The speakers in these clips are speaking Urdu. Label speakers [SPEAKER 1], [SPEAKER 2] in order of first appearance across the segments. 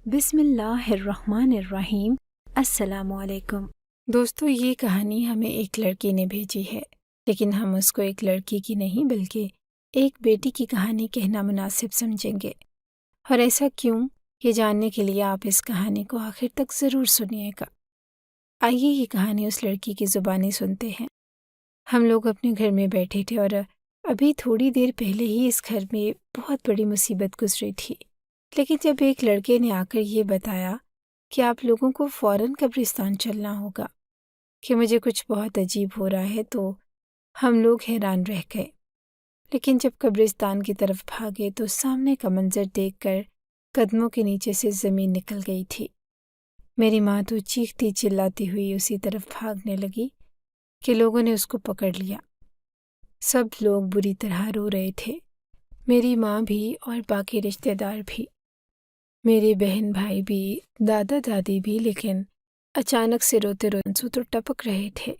[SPEAKER 1] بسم اللہ الرحمن الرحیم۔ السلام علیکم دوستو، یہ کہانی ہمیں ایک لڑکی نے بھیجی ہے، لیکن ہم اس کو ایک لڑکی کی نہیں بلکہ ایک بیٹی کی کہانی کہنا مناسب سمجھیں گے۔ اور ایسا کیوں، یہ جاننے کے لیے آپ اس کہانی کو آخر تک ضرور سنیے گا۔ آئیے یہ کہانی اس لڑکی کی زبانی سنتے ہیں۔ ہم لوگ اپنے گھر میں بیٹھے تھے اور ابھی تھوڑی دیر پہلے ہی اس گھر میں بہت بڑی مصیبت گزری تھی، لیکن جب ایک لڑکے نے آ کر یہ بتایا کہ آپ لوگوں کو فوراً قبرستان چلنا ہوگا، کہ مجھے کچھ بہت عجیب ہو رہا ہے، تو ہم لوگ حیران رہ گئے۔ لیکن جب قبرستان کی طرف بھاگے تو سامنے کا منظر دیکھ کر قدموں کے نیچے سے زمین نکل گئی تھی۔ میری ماں تو چیختی چلاتی ہوئی اسی طرف بھاگنے لگی کہ لوگوں نے اس کو پکڑ لیا۔ سب لوگ بری طرح رو رہے تھے، میری ماں بھی اور باقی رشتہ دار بھی، میرے بہن بھائی بھی، دادا دادی بھی، لیکن اچانک سے روتے روتے آنسو تو ٹپک رہے تھے،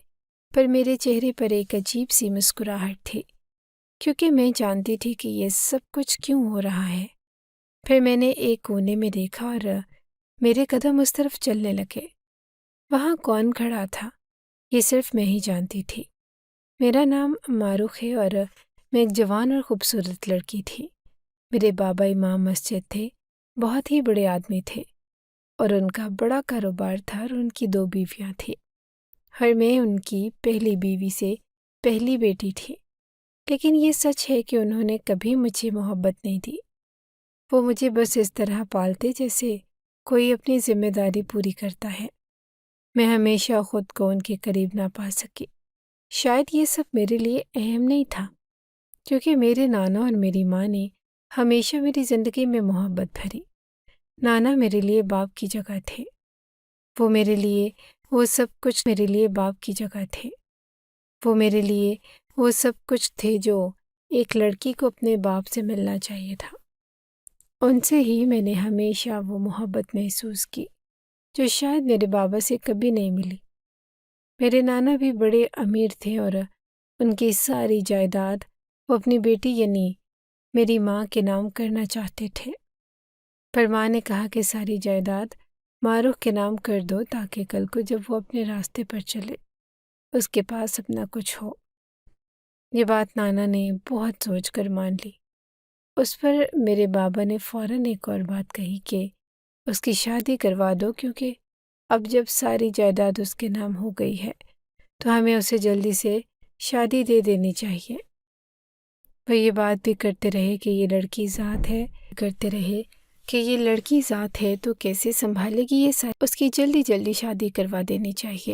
[SPEAKER 1] پر میرے چہرے پر ایک عجیب سی مسکراہٹ تھی، کیونکہ میں جانتی تھی کہ یہ سب کچھ کیوں ہو رہا ہے۔ پھر میں نے ایک کونے میں دیکھا اور میرے قدم اس طرف چلنے لگے۔ وہاں کون کھڑا تھا یہ صرف میں ہی جانتی تھی۔ میرا نام معروف ہے اور میں ایک جوان اور خوبصورت لڑکی تھی۔ میرے بابا امام مسجد تھے، بہت ہی بڑے آدمی تھے، اور ان کا بڑا کاروبار تھا اور ان کی 2 بیویاں تھیں، اور میں ان کی پہلی بیوی سے پہلی بیٹی تھی۔ لیکن یہ سچ ہے کہ انہوں نے کبھی مجھے محبت نہیں دی۔ وہ مجھے بس اس طرح پالتے جیسے کوئی اپنی ذمہ داری پوری کرتا ہے۔ میں ہمیشہ خود کو ان کے قریب نہ پا سکی۔ شاید یہ سب میرے لیے اہم نہیں تھا، کیونکہ میرے نانا اور میری ماں نے ہمیشہ میری زندگی میں محبت بھری۔ نانا میرے لیے باپ کی جگہ تھے، وہ سب کچھ میرے لیے باپ کی جگہ تھے، وہ سب کچھ تھے جو ایک لڑکی کو اپنے باپ سے ملنا چاہیے تھا۔ ان سے ہی میں نے ہمیشہ وہ محبت محسوس کی جو شاید میرے بابا سے کبھی نہیں ملی۔ میرے نانا بھی بڑے امیر تھے اور ان کی ساری جائیداد وہ اپنی بیٹی یعنی میری ماں کے نام کرنا چاہتے تھے، پر ماں نے کہا کہ ساری جائیداد معروف کے نام کر دو تاکہ کل کو جب وہ اپنے راستے پر چلے اس کے پاس اپنا کچھ ہو۔ یہ بات نانا نے بہت سوچ کر مان لی۔ اس پر میرے بابا نے فوراً ایک اور بات کہی کہ اس کی شادی کروا دو، کیونکہ اب جب ساری جائیداد اس کے نام ہو گئی ہے تو ہمیں اسے جلدی سے شادی دے دینی چاہیے۔ وہ یہ بات بھی کرتے رہے کہ یہ لڑکی ذات ہے تو کیسے سنبھالے گی یہ ساری، اس کی جلدی جلدی شادی کروا دینی چاہیے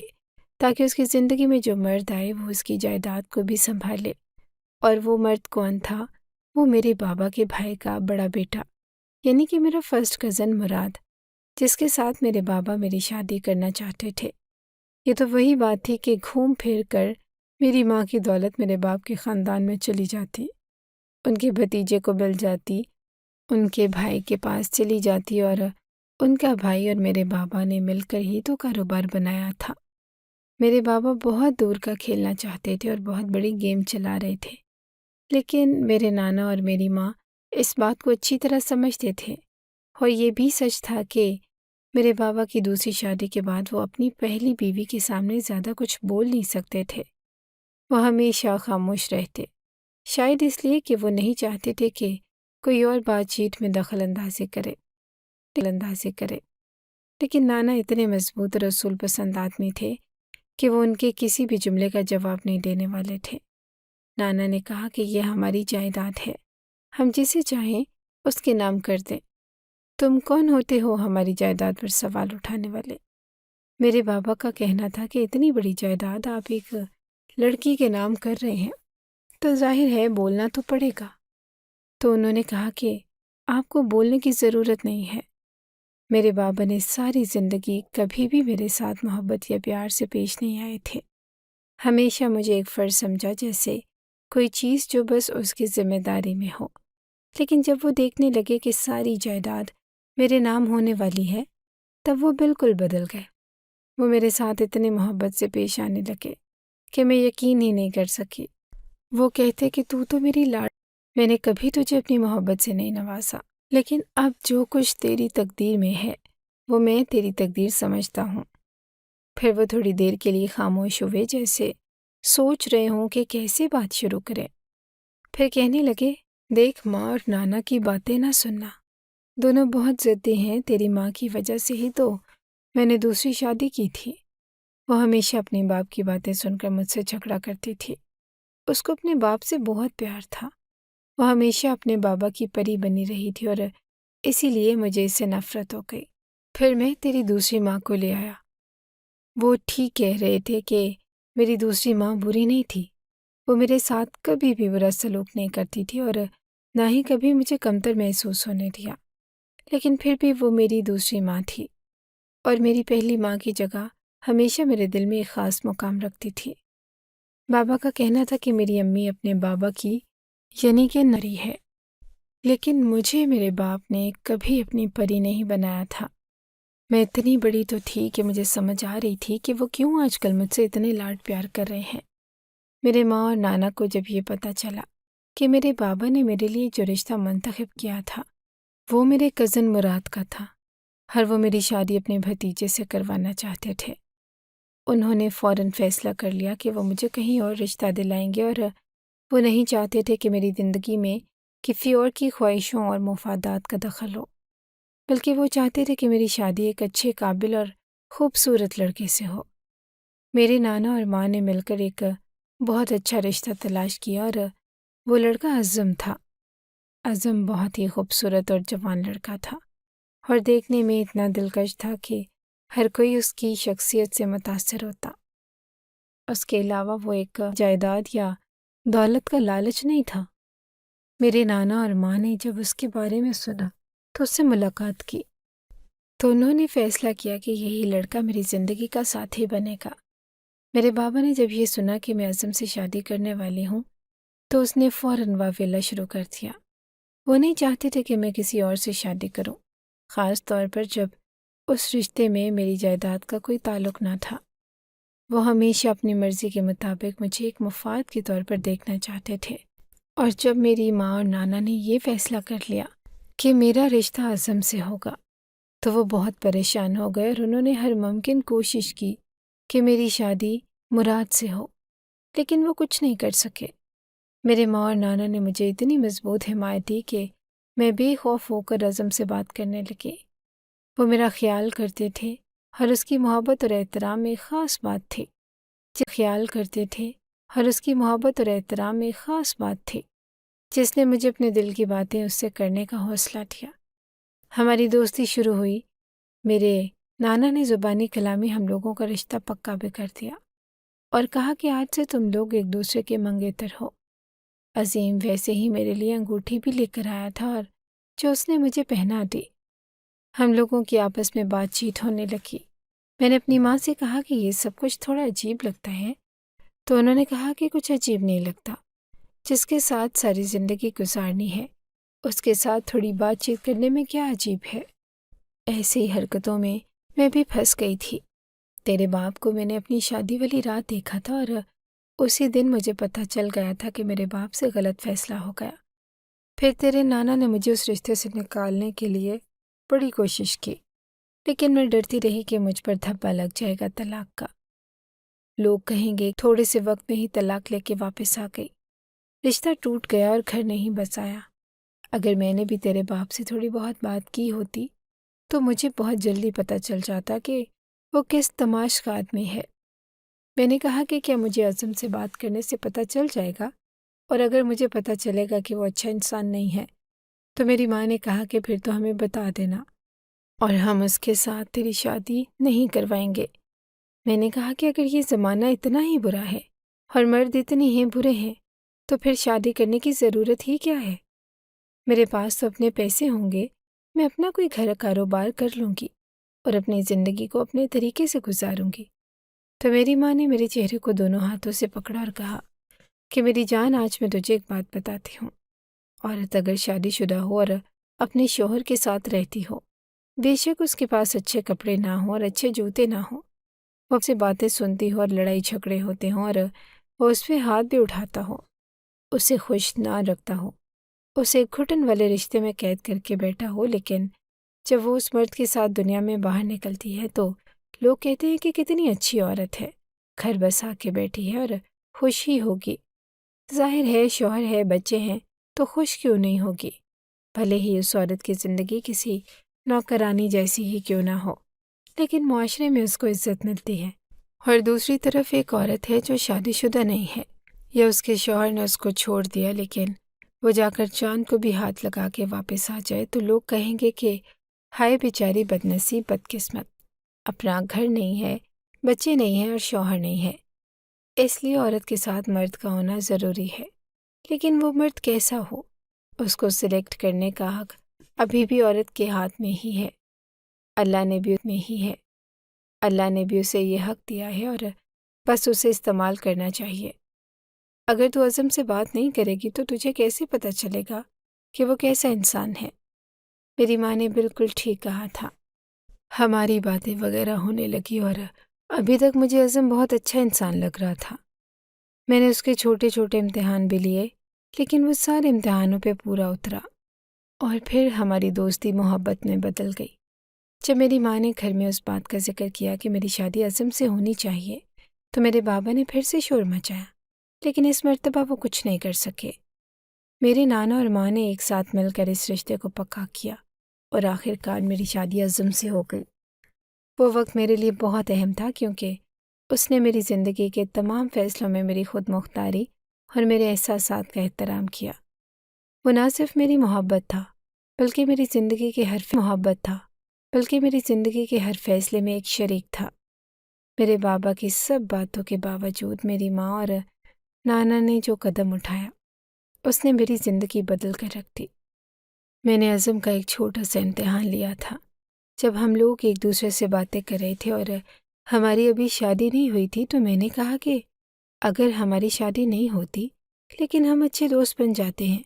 [SPEAKER 1] تاکہ اس کی زندگی میں جو مرد آئے وہ اس کی جائیداد کو بھی سنبھالے۔ اور وہ مرد کون تھا؟ وہ میرے بابا کے بھائی کا بڑا بیٹا، یعنی کہ میرا فرسٹ کزن مراد، جس کے ساتھ میرے بابا میری شادی کرنا چاہتے تھے۔ یہ تو وہی بات تھی کہ گھوم پھر کر میری ماں کی دولت میرے باپ کے خاندان میں چلی جاتی، ان کے بھتیجے کو مل جاتی، ان کے بھائی کے پاس چلی جاتی، اور ان کا بھائی اور میرے بابا نے مل کر ہی تو کاروبار بنایا تھا۔ میرے بابا بہت دور کا کھیلنا چاہتے تھے اور بہت بڑی گیم چلا رہے تھے، لیکن میرے نانا اور میری ماں اس بات کو اچھی طرح سمجھتے تھے۔ اور یہ بھی سچ تھا کہ میرے بابا کی دوسری شادی کے بعد وہ اپنی پہلی بیوی کے سامنے زیادہ کچھ بول نہیں سکتے تھے، وہ ہمیشہ خاموش رہتے، شاید اس لیے کہ وہ نہیں چاہتے تھے کہ کوئی اور بات چیت میں دخل اندازی کرے۔ لیکن نانا اتنے مضبوط اور اصول پسند آدمی تھے کہ وہ ان کے کسی بھی جملے کا جواب نہیں دینے والے تھے۔ نانا نے کہا کہ یہ ہماری جائیداد ہے، ہم جسے چاہیں اس کے نام کر دیں، تم کون ہوتے ہو ہماری جائیداد پر سوال اٹھانے والے؟ میرے بابا کا کہنا تھا کہ اتنی بڑی جائیداد آپ ایک لڑکی کے نام کر رہے ہیں تو ظاہر ہے بولنا تو پڑے گا۔ تو انہوں نے کہا کہ آپ کو بولنے کی ضرورت نہیں ہے۔ میرے بابا نے ساری زندگی کبھی بھی میرے ساتھ محبت یا پیار سے پیش نہیں آئے تھے، ہمیشہ مجھے ایک فرض سمجھا، جیسے کوئی چیز جو بس اس کی ذمہ داری میں ہو۔ لیکن جب وہ دیکھنے لگے کہ ساری جائیداد میرے نام ہونے والی ہے تب وہ بالکل بدل گئے۔ وہ میرے ساتھ اتنے محبت سے پیش آنے لگے کہ میں یقین ہی نہیں کر سکی۔ وہ کہتے کہ تو میری لاڈ، میں نے کبھی تجھے اپنی محبت سے نہیں نوازا، لیکن اب جو کچھ تیری تقدیر میں ہے وہ میں تیری تقدیر سمجھتا ہوں۔ پھر وہ تھوڑی دیر کے لیے خاموش ہوئے، جیسے سوچ رہے ہوں کہ کیسے بات شروع کریں۔ پھر کہنے لگے، دیکھ، ماں اور نانا کی باتیں نہ سننا، دونوں بہت ضدی ہیں۔ تیری ماں کی وجہ سے ہی تو میں نے دوسری شادی کی تھی۔ وہ ہمیشہ اپنے باپ کی باتیں سن کر مجھ سے جھگڑا کرتی تھی۔ اس کو اپنے باپ سے بہت پیار تھا۔ وہ ہمیشہ اپنے بابا کی پری بنی رہی تھی اور اسی لیے مجھے اس سے نفرت ہو گئی۔ پھر میں تیری دوسری ماں کو لے آیا۔ وہ ٹھیک کہہ رہے تھے کہ میری دوسری ماں بری نہیں تھی۔ وہ میرے ساتھ کبھی بھی برا سلوک نہیں کرتی تھی اور نہ ہی کبھی مجھے کمتر محسوس ہونے دیا، لیکن پھر بھی وہ میری دوسری ماں تھی اور میری پہلی ماں کی جگہ ہمیشہ میرے دل میں ایک خاص مقام رکھتی تھی۔ بابا کا کہنا تھا کہ میری امی اپنے بابا کی یعنی کہ نری ہے، لیکن مجھے میرے باپ نے کبھی اپنی پری نہیں بنایا تھا۔ میں اتنی بڑی تو تھی کہ مجھے سمجھ آ رہی تھی کہ وہ کیوں آج کل مجھ سے اتنے لاڈ پیار کر رہے ہیں۔ میرے ماں اور نانا کو جب یہ پتہ چلا کہ میرے بابا نے میرے لیے جو رشتہ منتخب کیا تھا وہ میرے کزن مراد کا تھا، وہ میری شادی اپنے بھتیجے سے کروانا چاہتے تھے۔ انہوں نے فوراً فیصلہ کر لیا کہ وہ مجھے کہیں اور رشتہ دلائیں گے، اور وہ نہیں چاہتے تھے کہ میری زندگی میں کسی اور کی خواہشوں اور مفادات کا دخل ہو، بلکہ وہ چاہتے تھے کہ میری شادی ایک اچھے، قابل اور خوبصورت لڑکے سے ہو۔ میرے نانا اور ماں نے مل کر ایک بہت اچھا رشتہ تلاش کیا اور وہ لڑکا اعظم تھا۔ اعظم بہت ہی خوبصورت اور جوان لڑکا تھا اور دیکھنے میں اتنا دلکش تھا کہ ہر کوئی اس کی شخصیت سے متاثر ہوتا۔ اس کے علاوہ وہ ایک جائیداد یا دولت کا لالچ نہیں تھا۔ میرے نانا اور ماں نے جب اس کے بارے میں سنا تو اس سے ملاقات کی، تو انہوں نے فیصلہ کیا کہ یہی لڑکا میری زندگی کا ساتھی بنے گا۔ میرے بابا نے جب یہ سنا کہ میں اعظم سے شادی کرنے والی ہوں تو اس نے فوراً واویلا شروع کر دیا۔ وہ نہیں چاہتے تھے کہ میں کسی اور سے شادی کروں، خاص طور پر جب اس رشتے میں میری جائیداد کا کوئی تعلق نہ تھا۔ وہ ہمیشہ اپنی مرضی کے مطابق مجھے ایک مفاد کے طور پر دیکھنا چاہتے تھے، اور جب میری ماں اور نانا نے یہ فیصلہ کر لیا کہ میرا رشتہ اعظم سے ہوگا تو وہ بہت پریشان ہو گئے اور انہوں نے ہر ممکن کوشش کی کہ میری شادی مراد سے ہو، لیکن وہ کچھ نہیں کر سکے۔ میرے ماں اور نانا نے مجھے اتنی مضبوط حمایت دی کہ میں بے خوف ہو کر اعظم سے بات کرنے لگی۔ وہ میرا خیال کرتے تھے اور اس کی محبت اور احترام ایک خاص بات تھی۔ جس نے مجھے اپنے دل کی باتیں اس سے کرنے کا حوصلہ دیا۔ ہماری دوستی شروع ہوئی۔ میرے نانا نے زبانی کلامی ہم لوگوں کا رشتہ پکا بھی کر دیا اور کہا کہ آج سے تم لوگ ایک دوسرے کے منگیتر ہو۔ عظیم ویسے ہی میرے لیے انگوٹھی بھی لے کر آیا تھا اور جو اس نے مجھے پہنا دی۔ ہم لوگوں کی آپس میں بات چیت ہونے لگی۔ میں نے اپنی ماں سے کہا کہ یہ سب کچھ تھوڑا عجیب لگتا ہے، تو انہوں نے کہا کہ کچھ عجیب نہیں لگتا، جس کے ساتھ ساری زندگی گزارنی ہے اس کے ساتھ تھوڑی بات چیت کرنے میں کیا عجیب ہے۔ ایسے ہی حرکتوں میں بھی پھنس گئی تھی۔ تیرے باپ کو میں نے اپنی شادی والی رات دیکھا تھا اور اسی دن مجھے پتہ چل گیا تھا کہ میرے باپ سے غلط فیصلہ ہو گیا۔ پھر تیرے نانا نے مجھے اس رشتے سے نکالنے کے لیے بڑی کوشش کی، لیکن میں ڈرتی رہی کہ مجھ پر دھبا لگ جائے گا طلاق کا۔ لوگ کہیں گے تھوڑے سے وقت میں ہی طلاق لے کے واپس آ گئی۔ رشتہ ٹوٹ گیا اور گھر نہیں بس آیا۔ اگر میں نے بھی تیرے باپ سے تھوڑی بہت بات کی ہوتی تو مجھے بہت جلدی پتہ چل جاتا کہ وہ کس تماش کا آدمی ہے۔ میں نے کہا کہ کیا مجھے اعظم سے بات کرنے سے پتہ چل جائے گا، اور اگر مجھے پتہ چلے گا کہ وہ اچھا انسان نہیں ہے تو میری ماں نے کہا کہ پھر تو ہمیں بتا دینا اور ہم اس کے ساتھ تیری شادی نہیں کروائیں گے۔ میں نے کہا کہ اگر یہ زمانہ اتنا ہی برا ہے اور مرد اتنے ہی برے ہیں تو پھر شادی کرنے کی ضرورت ہی کیا ہے؟ میرے پاس تو اپنے پیسے ہوں گے، میں اپنا کوئی گھر کاروبار کر لوں گی اور اپنی زندگی کو اپنے طریقے سے گزاروں گی۔ تو میری ماں نے میرے چہرے کو دونوں ہاتھوں سے پکڑا اور کہا کہ میری جان، آج میں تجھے ایک بات بتاتی ہوں۔ عورت اگر شادی شدہ ہو اور اپنے شوہر کے ساتھ رہتی ہو، بے شک اس کے پاس اچھے کپڑے نہ ہوں اور اچھے جوتے نہ ہوں، وہ آپ سے باتیں سنتی ہو اور لڑائی جھگڑے ہوتے ہوں اور وہ اس پہ ہاتھ بھی اٹھاتا ہو، اسے خوش نہ رکھتا ہو، اسے ایک گھٹن والے رشتے میں قید کر کے بیٹھا ہو، لیکن جب وہ اس مرد کے ساتھ دنیا میں باہر نکلتی ہے تو لوگ کہتے ہیں کہ کتنی اچھی عورت ہے، گھر بسا کے بیٹھی ہے اور خوش ہی ہوگی۔ ظاہر ہے شوہر ہے، بچے ہیں، تو خوش کیوں نہیں ہوگی، بھلے ہی اس عورت کی زندگی کسی نوکرانی جیسی ہی کیوں نہ ہو، لیکن معاشرے میں اس کو عزت ملتی ہے۔ اور دوسری طرف ایک عورت ہے جو شادی شدہ نہیں ہے، یا اس کے شوہر نے اس کو چھوڑ دیا، لیکن وہ جا کر چاند کو بھی ہاتھ لگا کے واپس آ جائے تو لوگ کہیں گے کہ ہائے بیچاری بد نصیب، بد قسمت، اپنا گھر نہیں ہے، بچے نہیں ہیں اور شوہر نہیں ہے۔ اس لیے عورت کے ساتھ مرد کا ہونا ضروری ہے، لیکن وہ مرد کیسا ہو، اس کو سلیکٹ کرنے کا حق ابھی بھی عورت کے ہاتھ میں ہی ہے، اللہ نے بھی میں ہی ہے۔ اللہ نے بھی اسے یہ حق دیا ہے اور بس اسے استعمال کرنا چاہیے۔ اگر تو عزم سے بات نہیں کرے گی تو تجھے کیسے پتہ چلے گا کہ وہ کیسا انسان ہے؟ میری ماں نے بالکل ٹھیک کہا تھا۔ ہماری باتیں وغیرہ ہونے لگی اور ابھی تک مجھے عزم بہت اچھا انسان لگ رہا تھا۔ میں نے اس کے چھوٹے چھوٹے امتحان بھی لیے، لیکن وہ سارے امتحانوں پہ پورا اترا، اور پھر ہماری دوستی محبت میں بدل گئی۔ جب میری ماں نے گھر میں اس بات کا ذکر کیا کہ میری شادی عزم سے ہونی چاہیے تو میرے بابا نے پھر سے شور مچایا، لیکن اس مرتبہ وہ کچھ نہیں کر سکے۔ میرے نانا اور ماں نے ایک ساتھ مل کر اس رشتے کو پکا کیا اور آخر کار میری شادی عزم سے ہو گئی۔ وہ وقت میرے لیے بہت اہم تھا کیونکہ اس نے میری زندگی کے تمام فیصلوں میں میری خود مختاری اور میرے احساسات کا احترام کیا۔ وہ نہ صرف میری محبت تھا بلکہ میری زندگی کے ہر فیصلے میں ایک شریک تھا۔ میرے بابا کی سب باتوں کے باوجود میری ماں اور نانا نے جو قدم اٹھایا اس نے میری زندگی بدل کر رکھ دی۔ میں نے عزم کا ایک چھوٹا سا امتحان لیا تھا جب ہم لوگ ایک دوسرے سے باتیں کر رہے تھے اور ہماری ابھی شادی نہیں ہوئی تھی، تو میں نے کہا کہ اگر ہماری شادی نہیں ہوتی لیکن ہم اچھے دوست بن جاتے ہیں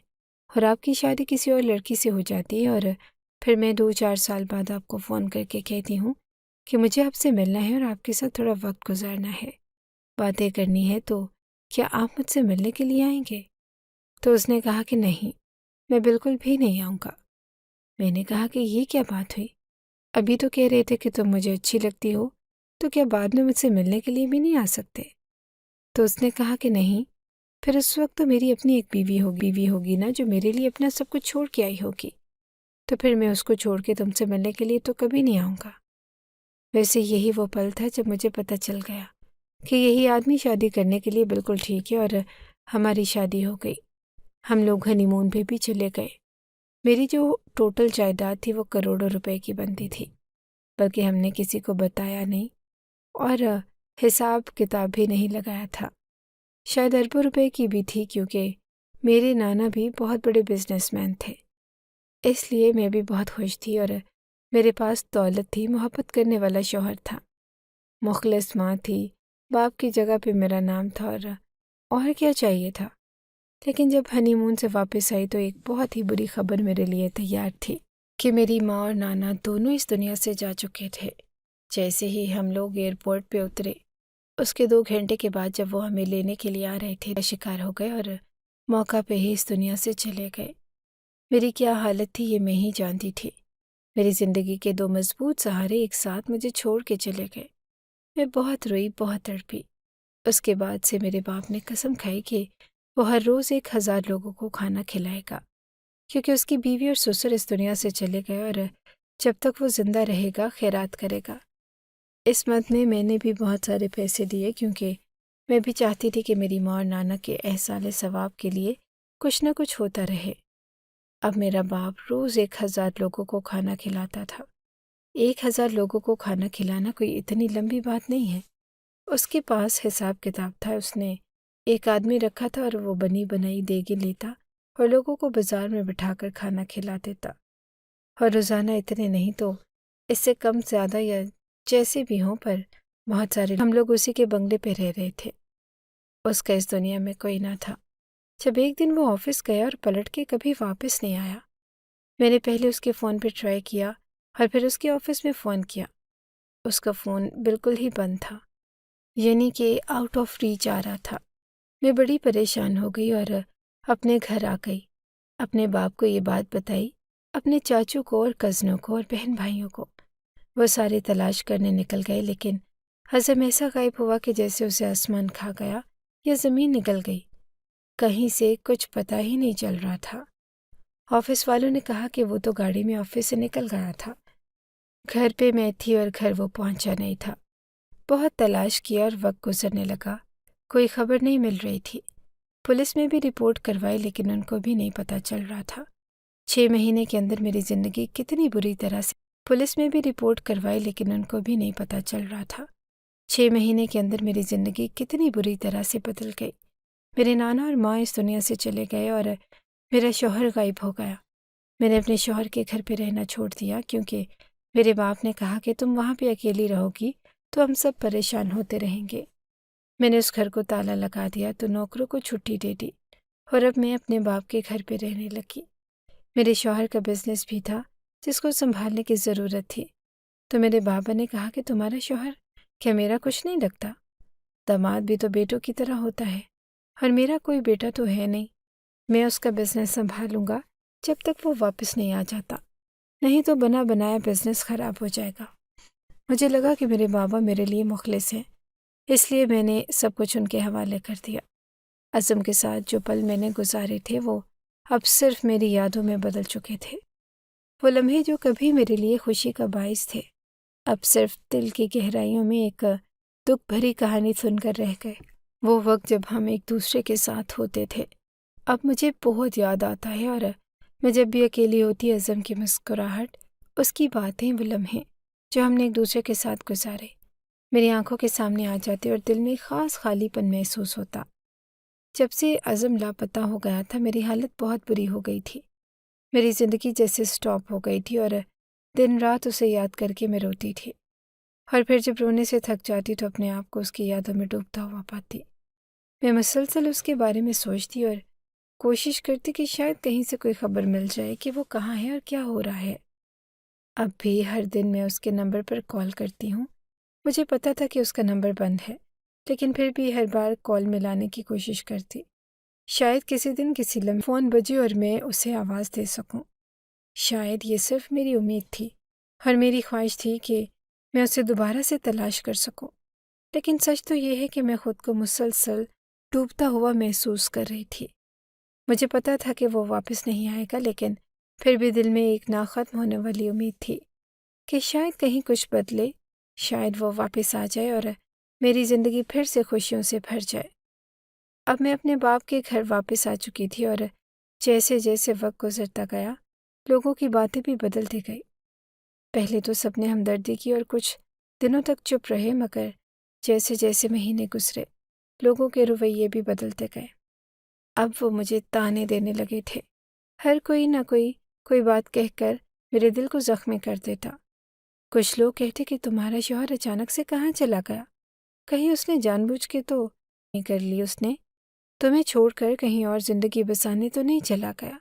[SPEAKER 1] اور آپ کی شادی کسی اور لڑکی سے ہو جاتی ہے، اور پھر میں 2-4 سال بعد آپ کو فون کر کے کہتی ہوں کہ مجھے آپ سے ملنا ہے اور آپ کے ساتھ تھوڑا وقت گزارنا ہے، باتیں کرنی ہے، تو کیا آپ مجھ سے ملنے کے لیے آئیں گے؟ تو اس نے کہا کہ نہیں، میں بالکل بھی نہیں آؤں گا۔ میں نے کہا کہ یہ کیا بات ہوئی؟ ابھی تو کہہ رہے تھے کہ تم مجھے اچھی لگتی ہو، تو کیا بعد میں مجھ سے ملنے کے لیے بھی نہیں آ سکتے؟ تو اس نے کہا کہ نہیں، پھر اس وقت تو میری اپنی ایک بیوی ہوگی نا، جو میرے لیے اپنا سب کچھ چھوڑ کے آئی ہوگی، تو پھر میں اس کو چھوڑ کے تم سے ملنے کے لیے تو کبھی نہیں آؤں گا۔ ویسے یہی وہ پل تھا جب مجھے پتہ چل گیا کہ یہی آدمی شادی کرنے کے لیے بالکل ٹھیک ہے، اور ہماری شادی ہو گئی۔ ہم لوگ ہنی مون پہ بھی چلے گئے۔ میری جو ٹوٹل جائیداد تھی وہ کروڑوں روپے کی بنتی تھی، بلکہ ہم نے کسی کو بتایا نہیں اور حساب کتاب بھی نہیں لگایا تھا۔ شاید اربوں روپے کی بھی تھی، کیونکہ میرے نانا بھی بہت بڑے بزنس مین تھے، اس لیے میں بھی بہت خوش تھی، اور میرے پاس دولت تھی، محبت کرنے والا شوہر تھا، مخلص ماں تھی، باپ کی جگہ پہ میرا نام تھا، اور کیا چاہیے تھا۔ لیکن جب ہنی مون سے واپس آئی تو ایک بہت ہی بری خبر میرے لیے تیار تھی کہ میری ماں اور نانا دونوں اس دنیا سے جا چکے تھے۔ جیسے ہی ہم لوگ ایئرپورٹ پہ اترے، اس کے 2 گھنٹے کے بعد جب وہ ہمیں لینے کے لیے آ رہے تھے، شکار ہو گئے اور موقع پہ ہی اس دنیا سے چلے گئے۔ میری کیا حالت تھی یہ میں ہی جانتی تھی۔ میری زندگی کے 2 مضبوط سہارے ایک ساتھ مجھے چھوڑ کے چلے گئے۔ میں بہت روئی، بہت تڑپی۔ اس کے بعد سے میرے باپ نے قسم کھائی کہ وہ ہر روز 1000 لوگوں کو کھانا کھلائے گا، کیونکہ اس کی بیوی اور سسر اس دنیا سے چلے گئے اور جب تک وہ زندہ رہے گا خیرات کرے گا۔ اس مد میں نے بھی بہت سارے پیسے دیے، کیونکہ میں بھی چاہتی تھی کہ میری ماں اور نانا کے احصال ثواب کے لیے کچھ نہ کچھ ہوتا رہے۔ اب میرا باپ روز 1000 لوگوں کو کھانا کھلاتا تھا۔ 1000 لوگوں کو کھانا کھلانا کوئی اتنی لمبی بات نہیں ہے۔ اس کے پاس حساب کتاب تھا، اس نے ایک آدمی رکھا تھا اور وہ بنی بنائی دیگیں لیتا اور لوگوں کو بازار میں بٹھا کر کھانا کھلا دیتا، اور روزانہ اتنے نہیں تو اس سے کم زیادہ یا جیسے بھی ہوں، پر بہت سارے ہم لوگ اسی کے بنگلے پہ رہ رہے تھے۔ اس کا اس دنیا میں کوئی نہ تھا۔ جب ایک دن وہ آفس گیا اور پلٹ کے کبھی واپس نہیں آیا، میں نے پہلے اس کے فون پہ ٹرائی کیا اور پھر اس کے آفس میں فون کیا۔ اس کا فون بالکل ہی بند تھا، یعنی کہ آؤٹ آف ریچ آ رہا تھا۔ میں بڑی پریشان ہو گئی اور اپنے گھر آ گئی۔ اپنے باپ کو یہ بات بتائی، اپنے چاچو کو اور کزنوں کو اور بہن بھائیوں کو۔ وہ سارے تلاش کرنے نکل گئے، لیکن عزم ایسا غائب ہوا کہ جیسے اسے آسمان کھا گیا یا زمین نکل گئی۔ کہیں سے کچھ پتہ ہی نہیں چل رہا تھا۔ آفس والوں نے کہا کہ وہ تو گاڑی میں آفس سے نکل گیا تھا۔ گھر پہ میں تھی اور گھر وہ پہنچا نہیں تھا۔ بہت تلاش کیا اور وقت گزرنے لگا، کوئی خبر نہیں مل رہی تھی۔ پولیس میں بھی رپورٹ کروائی لیکن ان کو بھی نہیں پتہ چل رہا تھا۔ 6 مہینے کے اندر میری زندگی کتنی بری طرح سے پولیس میں بھی رپورٹ کروائی لیکن ان کو بھی نہیں پتہ چل رہا تھا۔ 6 مہینے کے اندر میری زندگی کتنی بری طرح سے بدل گئی۔ میرے نانا اور ماں اس دنیا سے چلے گئے اور میرا شوہر غائب ہو گیا۔ میں نے اپنے شوہر کے گھر پہ رہنا چھوڑ دیا کیونکہ میرے باپ نے کہا کہ تم وہاں پہ اکیلی رہو گی تو ہم سب پریشان ہوتے رہیں گے۔ میں نے اس گھر کو تالا لگا دیا تو نوکروں کو چھٹی دے دی اور اب میں اپنے باپ کے گھر پہ رہنے لگی۔ میرے شوہر کا بزنس بھی تھا جس کو سنبھالنے کی ضرورت تھی، تو میرے بابا نے کہا کہ تمہارا شوہر کیا میرا کچھ نہیں لگتا؟ داماد بھی تو بیٹوں کی طرح ہوتا ہے اور میرا کوئی بیٹا تو ہے نہیں۔ میں اس کا بزنس سنبھالوں گا جب تک وہ واپس نہیں آ جاتا، نہیں تو بنا بنایا بزنس خراب ہو جائے گا۔ مجھے لگا کہ میرے بابا میرے لیے مخلص ہیں، اس لیے میں نے سب کچھ ان کے حوالے کر دیا۔ عزم کے ساتھ جو پل میں نے گزارے تھے وہ اب صرف میری یادوں میں بدل چکے تھے۔ وہ لمحے جو کبھی میرے لیے خوشی کا باعث تھے، اب صرف دل کی گہرائیوں میں ایک دکھ بھری کہانی سن کر رہ گئے۔ وہ وقت جب ہم ایک دوسرے کے ساتھ ہوتے تھے اب مجھے بہت یاد آتا ہے، اور میں جب بھی اکیلی ہوتی عزم کی مسکراہٹ، اس کی باتیں، وہ لمحے جو ہم نے ایک دوسرے کے ساتھ گزارے میری آنکھوں کے سامنے آ جاتے اور دل میں خاص خالی پن محسوس ہوتا۔ جب سے عزم لاپتہ ہو گیا تھا میری حالت بہت بری ہو گئی تھی۔ میری زندگی جیسے سٹاپ ہو گئی تھی اور دن رات اسے یاد کر کے میں روتی تھی، اور پھر جب رونے سے تھک جاتی تو اپنے آپ کو اس کی یادوں میں ڈوبتا ہوا پاتی۔ میں مسلسل اس کے بارے میں سوچتی اور کوشش کرتی کہ شاید کہیں سے کوئی خبر مل جائے کہ وہ کہاں ہے اور کیا ہو رہا ہے۔ اب بھی ہر دن میں اس کے نمبر پر کال کرتی ہوں۔ مجھے پتا تھا کہ اس کا نمبر بند ہے، لیکن پھر بھی ہر بار کال ملانے کی کوشش کرتی۔ شاید کسی دن کسی لمحے فون بجے اور میں اسے آواز دے سکوں۔ شاید یہ صرف میری امید تھی اور میری خواہش تھی کہ میں اسے دوبارہ سے تلاش کر سکوں، لیکن سچ تو یہ ہے کہ میں خود کو مسلسل ڈوبتا ہوا محسوس کر رہی تھی۔ مجھے پتا تھا کہ وہ واپس نہیں آئے گا، لیکن پھر بھی دل میں ایک ناختم ہونے والی امید تھی کہ شاید کہیں کچھ بدلے، شاید وہ واپس آ جائے اور میری زندگی پھر سے خوشیوں سے بھر جائے۔ اب میں اپنے باپ کے گھر واپس آ چکی تھی اور جیسے جیسے وقت گزرتا گیا لوگوں کی باتیں بھی بدلتی گئی۔ پہلے تو سب نے ہمدردی کی اور کچھ دنوں تک چپ رہے، مگر جیسے جیسے مہینے گزرے لوگوں کے رویے بھی بدلتے گئے۔ اب وہ مجھے تانے دینے لگے تھے۔ ہر کوئی نہ کوئی بات کہہ کر میرے دل کو زخمی کر دیتا۔ کچھ لوگ کہتے کہ تمہارا شوہر اچانک سے کہاں چلا گیا، کہیں اس نے جان بوجھ کے تو نہیں کر لی، اس نے تمہیں چھوڑ کر کہیں اور زندگی بسانے تو نہیں چلا گیا۔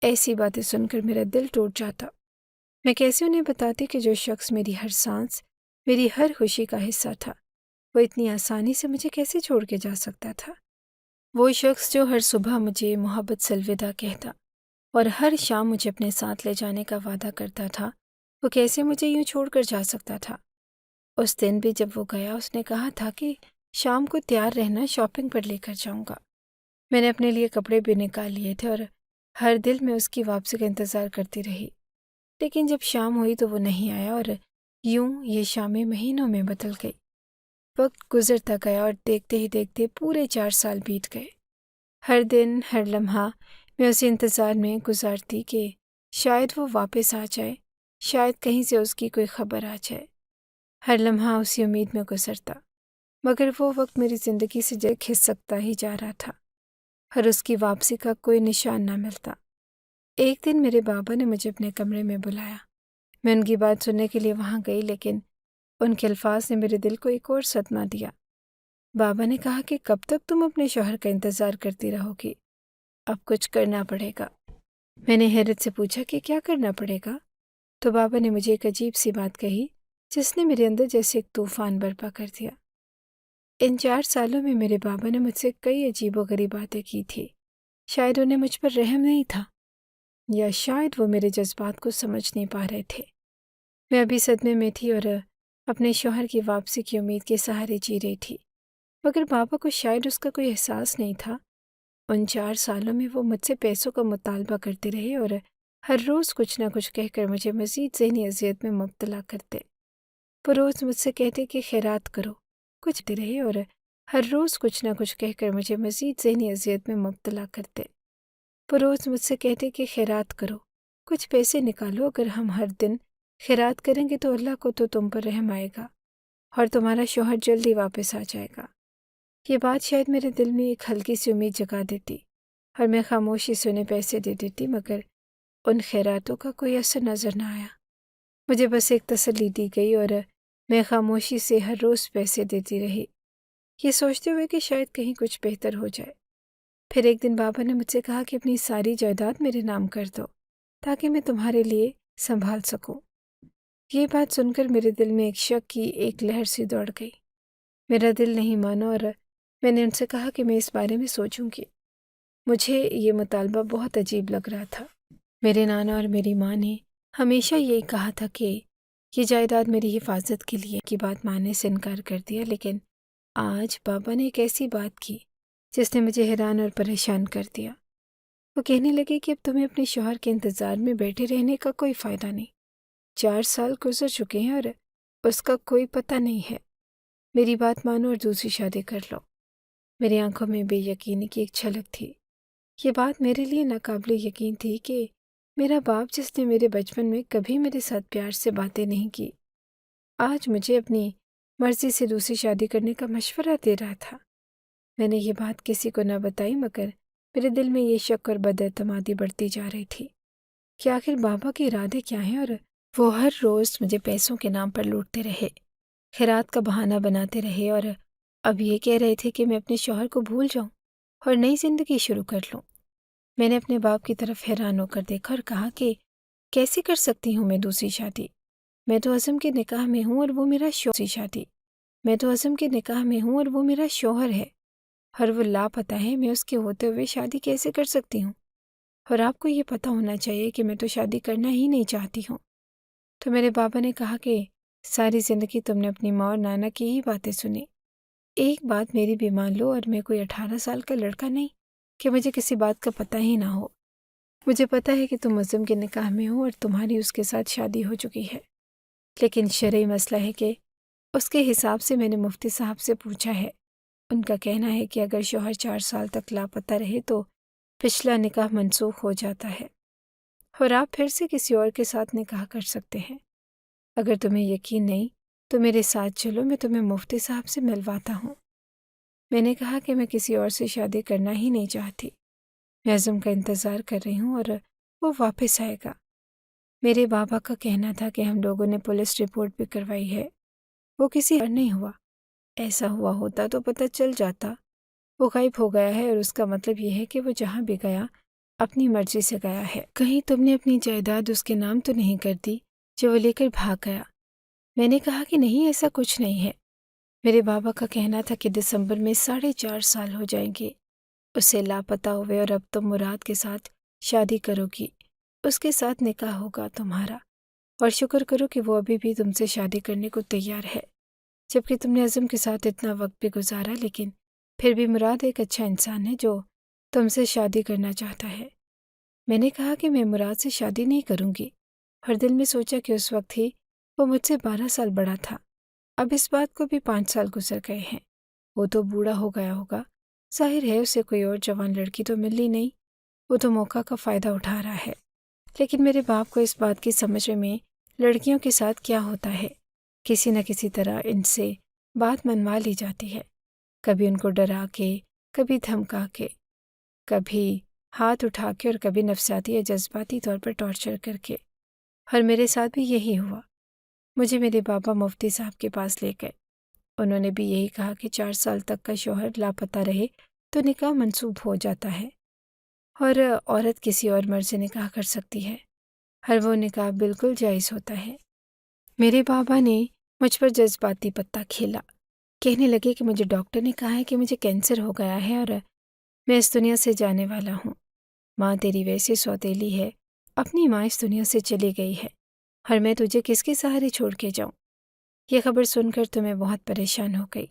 [SPEAKER 1] ایسی باتیں سن کر میرا دل ٹوٹ جاتا۔ میں کیسے انہیں بتاتی کہ جو شخص میری ہر سانس، میری ہر خوشی کا حصہ تھا، وہ اتنی آسانی سے مجھے کیسے چھوڑ کے جا سکتا تھا؟ وہ شخص جو ہر صبح مجھے محبت سے الوداع کہتا اور ہر شام مجھے اپنے ساتھ لے جانے کا وعدہ کرتا تھا، وہ کیسے مجھے یوں چھوڑ کر جا سکتا تھا؟ اس دن بھی جب وہ گیا اس نے کہا تھا کہ شام کو تیار رہنا، شاپنگ پر لے کر جاؤں گا۔ میں نے اپنے لیے کپڑے بھی نکال لیے تھے اور ہر دل میں اس کی واپسی کا انتظار کرتی رہی، لیکن جب شام ہوئی تو وہ نہیں آیا اور یوں یہ شامیں مہینوں میں بدل گئی۔ وقت گزرتا گیا اور دیکھتے ہی دیکھتے پورے 4 سال بیت گئے۔ ہر دن، ہر لمحہ میں اسی انتظار میں گزارتی کہ شاید وہ واپس آ جائے، شاید کہیں سے اس کی کوئی خبر آ جائے۔ ہر لمحہ اسی امید میں گزرتا، مگر وہ وقت میری زندگی سے کھسکتا ہی جا رہا تھا اور اس کی واپسی کا کوئی نشان نہ ملتا۔ ایک دن میرے بابا نے مجھے اپنے کمرے میں بلایا۔ میں ان کی بات سننے کے لیے وہاں گئی، لیکن ان کے الفاظ نے میرے دل کو ایک اور صدمہ دیا۔ بابا نے کہا کہ کب تک تم اپنے شوہر کا انتظار کرتی رہو گی؟ اب کچھ کرنا پڑے گا۔ میں نے حیرت سے پوچھا کہ کیا کرنا پڑے گا؟ تو بابا نے مجھے ایک عجیب سی بات کہی جس نے میرے اندر جیسے ایک طوفان برپا کر دیا۔ ان 4 سالوں میں میرے بابا نے مجھ سے کئی عجیب و غریب باتیں کی تھی۔ شاید انہیں مجھ پر رحم نہیں تھا، یا شاید وہ میرے جذبات کو سمجھ نہیں پا رہے تھے۔ میں ابھی صدمے میں تھی اور اپنے شوہر کی واپسی کی امید کے سہارے جی رہی تھی، مگر بابا کو شاید اس کا کوئی احساس نہیں تھا۔ ان 4 سالوں میں وہ مجھ سے پیسوں کا مطالبہ کرتے رہے اور ہر روز کچھ نہ کچھ کہہ کر مجھے مزید ذہنی اذیت میں مبتلا کرتے۔ وہ روز مجھ سے کہتے کہ خیرات کرو، کچھ دے رہے اور ہر روز کچھ نہ کچھ کہہ کر مجھے مزید ذہنی اذیت میں مبتلا کرتے۔ وہ روز مجھ سے کہتے کہ خیرات کرو، کچھ پیسے نکالو، اگر ہم ہر دن خیرات کریں گے تو اللہ کو تو تم پر رحم آئے گا اور تمہارا شوہر جلدی واپس آ جائے گا۔ یہ بات شاید میرے دل میں ایک ہلکی سی امید جگا دیتی اور میں خاموشی سے انہیں پیسے دے دیتی، مگر ان خیراتوں کا کوئی اثر نظر نہ آیا۔ مجھے بس ایک تسلی دی گئی اور میں خاموشی سے ہر روز پیسے دیتی رہی، یہ سوچتے ہوئے کہ شاید کہیں کچھ بہتر ہو جائے۔ پھر ایک دن بابا نے مجھ سے کہا کہ اپنی ساری جائیداد میرے نام کر دو تاکہ میں تمہارے لیے سنبھال سکوں۔ یہ بات سن کر میرے دل میں ایک شک کی ایک لہر سی دوڑ گئی۔ میرا دل نہیں مانا اور میں نے ان سے کہا کہ میں اس بارے میں سوچوں گی۔ مجھے یہ مطالبہ بہت عجیب لگ رہا تھا۔ میرے نانا اور میری ماں نے ہمیشہ یہی کہا تھا کہ یہ جائیداد میری حفاظت کے لیے کی بات ماننے سے انکار کر دیا، لیکن آج بابا نے ایک ایسی بات کی جس نے مجھے حیران اور پریشان کر دیا۔ وہ کہنے لگے کہ اب تمہیں اپنے شوہر کے انتظار میں بیٹھے رہنے کا کوئی فائدہ نہیں، 4 سال گزر چکے ہیں اور اس کا کوئی پتہ نہیں ہے۔ میری بات مانو اور دوسری شادی کر لو۔ میری آنکھوں میں بے یقینی کی ایک جھلک تھی۔ یہ بات میرے لیے ناقابل یقین تھی کہ میرا باپ، جس نے میرے بچپن میں کبھی میرے ساتھ پیار سے باتیں نہیں کی، آج مجھے اپنی مرضی سے دوسری شادی کرنے کا مشورہ دے رہا تھا۔ میں نے یہ بات کسی کو نہ بتائی، مگر میرے دل میں یہ شک اور بد اعتمادی بڑھتی جا رہی تھی کہ آخر بابا کے ارادے کیا ہیں، اور وہ ہر روز مجھے پیسوں کے نام پر لوٹتے رہے، خیرات کا بہانہ بناتے رہے اور اب یہ کہہ رہے تھے کہ میں اپنے شوہر کو بھول جاؤں اور نئی زندگی شروع کر لوں۔ میں نے اپنے باپ کی طرف حیران ہو کر دیکھا اور کہا کہ کیسے کر سکتی ہوں میں دوسری شادی؟ میں تو عظم کے نکاح میں ہوں اور وہ میرا شوہر میں تو عظم کے نکاح میں ہوں اور وہ میرا شوہر ہے، اور وہ لاپتہ ہے۔ میں اس کے ہوتے ہوئے شادی کیسے کر سکتی ہوں؟ اور آپ کو یہ پتہ ہونا چاہیے کہ میں تو شادی کرنا ہی نہیں چاہتی ہوں۔ تو میرے بابا نے کہا کہ ساری زندگی تم نے اپنی ماں اور نانا کی ہی باتیں سنی، ایک بات میری بھی مان لو، اور میں کوئی 18 سال کا لڑکا نہیں کہ مجھے کسی بات کا پتہ ہی نہ ہو۔ مجھے پتہ ہے کہ تم عظم کے نکاح میں ہو اور تمہاری اس کے ساتھ شادی ہو چکی ہے، لیکن شرعی مسئلہ ہے کہ اس کے حساب سے میں نے مفتی صاحب سے پوچھا ہے۔ ان کا کہنا ہے کہ اگر شوہر 4 سال تک لاپتہ رہے تو پچھلا نکاح منسوخ ہو جاتا ہے اور آپ پھر سے کسی اور کے ساتھ نکاح کر سکتے ہیں۔ اگر تمہیں یقین نہیں تو میرے ساتھ چلو، میں تمہیں مفتی صاحب سے ملواتا ہوں۔ میں نے کہا کہ میں کسی اور سے شادی کرنا ہی نہیں چاہتی، میں عظم کا انتظار کر رہی ہوں اور وہ واپس آئے گا۔ میرے بابا کا کہنا تھا کہ ہم لوگوں نے پولیس رپورٹ بھی کروائی ہے، وہ کسی اور نہیں ہوا، ایسا ہوا ہوتا تو پتہ چل جاتا، وہ غائب ہو گیا ہے، اور اس کا مطلب یہ ہے کہ وہ جہاں بھی گیا اپنی مرضی سے گیا ہے۔ کہیں تم نے اپنی جائیداد اس کے نام تو نہیں کر دی جو وہ لے کر بھاگ گیا؟ میں نے کہا کہ نہیں، ایسا کچھ نہیں ہے۔ میرے بابا کا کہنا تھا کہ دسمبر میں 4.5 سال ہو جائیں گے اسے لاپتہ ہوئے، اور اب تم مراد کے ساتھ شادی کرو گی، اس کے ساتھ نکاح ہوگا تمہارا، اور شکر کرو کہ وہ ابھی بھی تم سے شادی کرنے کو تیار ہے، جبکہ تم نے عظم کے ساتھ اتنا وقت بھی گزارا، لیکن پھر بھی مراد ایک اچھا انسان ہے جو تم سے شادی کرنا چاہتا ہے۔ میں نے کہا کہ میں مراد سے شادی نہیں کروں گی، اور دل میں سوچا کہ اس وقت ہی وہ مجھ سے 12 سال بڑا تھا، اب اس بات کو بھی 5 سال گزر گئے ہیں، وہ تو بوڑھا ہو گیا ہوگا، ظاہر ہے اسے کوئی اور جوان لڑکی تو مل ہی نہیں، وہ تو موقع کا فائدہ اٹھا رہا ہے۔ لیکن میرے باپ کو اس بات کی سمجھ میں لڑکیوں کے ساتھ کیا ہوتا ہے، کسی نہ کسی طرح ان سے بات منوا لی جاتی ہے، کبھی ان کو ڈرا کے، کبھی دھمکا کے، کبھی ہاتھ اٹھا کے، اور کبھی نفسیاتی یا جذباتی طور پر ٹارچر کر کے، اور میرے ساتھ بھی یہی ہوا۔ مجھے میرے بابا مفتی صاحب کے پاس لے گئے، انہوں نے بھی یہی کہا کہ 4 سال تک کا شوہر لاپتہ رہے تو نکاح منسوخ ہو جاتا ہے، اور عورت کسی اور مرد سے نکاح کر سکتی ہے، ہر وہ نکاح بالکل جائز ہوتا ہے۔ میرے بابا نے مجھ پر جذباتی پتہ کھیلا، کہنے لگے کہ مجھے ڈاکٹر نے کہا ہے کہ مجھے کینسر ہو گیا ہے، اور میں اس دنیا سے جانے والا ہوں۔ ماں تیری ویسے سوتیلی ہے، اپنی ماں اس دنیا سے چلی گئی ہے، اور میں تجھے کس کے سہارے چھوڑ کے جاؤں؟ یہ خبر سن کر تو میں بہت پریشان ہو گئی۔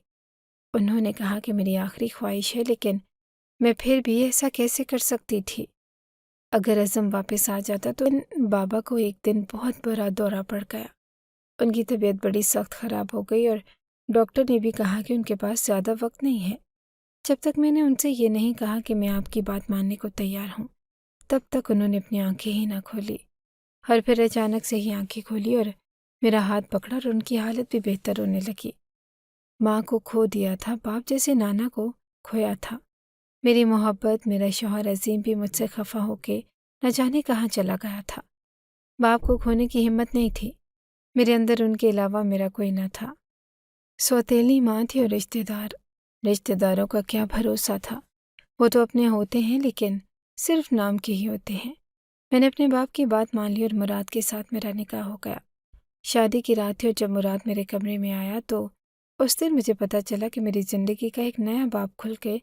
[SPEAKER 1] انہوں نے کہا کہ میری آخری خواہش ہے، لیکن میں پھر بھی ایسا کیسے کر سکتی تھی؟ اگر اعظم واپس آ جاتا تو بابا کو ایک دن بہت برا دورہ پڑ گیا۔ ان کی طبیعت بڑی سخت خراب ہو گئی اور ڈاکٹر نے بھی کہا کہ ان کے پاس زیادہ وقت نہیں ہے۔ جب تک میں نے ان سے یہ نہیں کہا کہ میں آپ کی بات ماننے کو تیار ہوں، تب تک انہوں نے اپنی آنکھیں ہی نہ کھولی، اور پھر اچانک سے ہی آنکھیں کھولی اور میرا ہاتھ پکڑا اور ان کی حالت بھی بہتر ہونے لگی۔ ماں کو کھو دیا تھا، باپ جیسے نانا کو کھویا تھا۔ میری محبت، میرا شوہر عظیم بھی مجھ سے خفا ہو کے نہ جانے کہاں چلا گیا تھا۔ باپ کو کھونے کی ہمت نہیں تھی، میرے اندر ان کے علاوہ میرا کوئی نہ تھا۔ سوتیلی ماں تھی اور رشتہ داروں کا کیا بھروسہ تھا؟ وہ تو اپنے ہوتے ہیں لیکن صرف نام کے ہی ہوتے ہیں۔ میں نے اپنے باپ کی بات مان لی اور مراد کے ساتھ میرا نکاح ہو گیا۔ شادی کی رات تھی اور جب مراد میرے کمرے میں آیا تو اس دن مجھے پتہ چلا کہ میری زندگی کا ایک نیا باب کھل کے